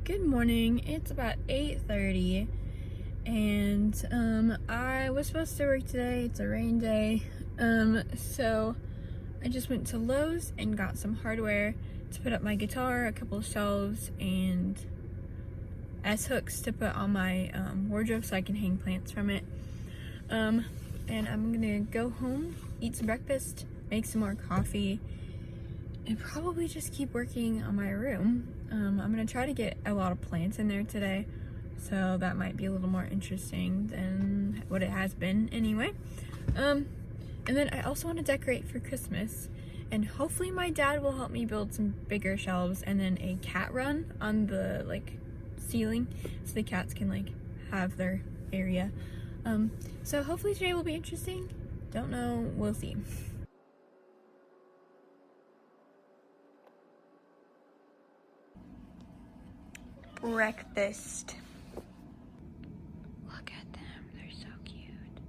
Good morning. It's about 8:30 and I was supposed to work today. It's a rain day. So I just went to Lowe's and got some hardware to put up my guitar, a couple of shelves, and S-hooks to put on my wardrobe so I can hang plants from it. And I'm gonna go home, eat some breakfast, make some more coffee, and probably just keep working on my room. I'm gonna try to get a lot of plants in there today, so that might be a little more interesting than what it has been anyway. And then I also want to decorate for Christmas, and hopefully my dad will help me build some bigger shelves and then a cat run on the ceiling so the cats can have their area. So hopefully today will be interesting. Don't know, we'll see. Breakfast. Look at them, they're so cute.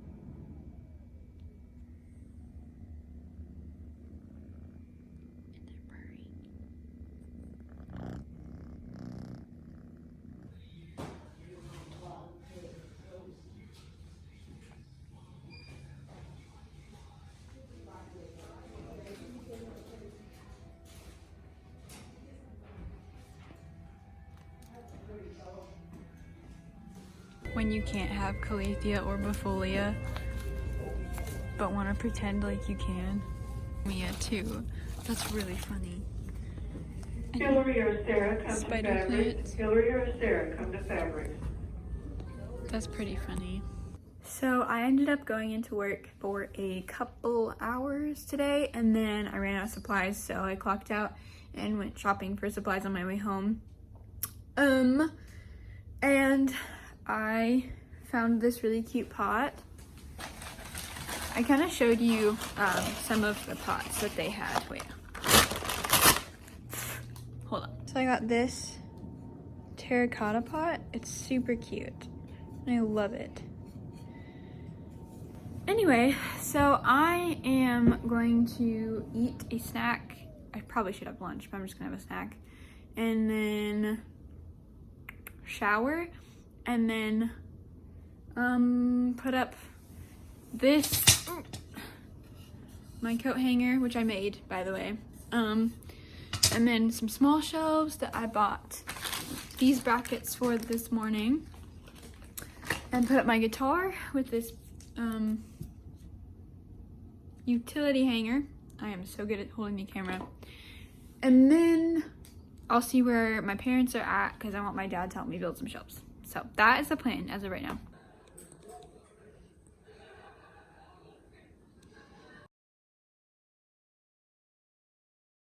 And they're purring. When you can't have calathea or bifolia, but want to pretend like you can. Mia too. That's really funny. Hillary or Sarah, come to Spider fabrics. plants. Hillary or Sarah, come to fabrics. That's pretty funny. So I ended up going into work for a couple hours today, and then I ran out of supplies, so I clocked out and went shopping for supplies on my way home. And I found this really cute pot. I kind of showed you some of the pots that they had. Wait. Hold on. So I got this terracotta pot. It's super cute. I love it. Anyway, so I am going to eat a snack. I probably should have lunch, but I'm just gonna have a snack. And then shower. And then put up this, my coat hanger, which I made, by the way. And then some small shelves that I bought these brackets for this morning. And put up my guitar with this utility hanger. I am so good at holding the camera. And then I'll see where my parents are at because I want my dad to help me build some shelves. So that is the plan as of right now.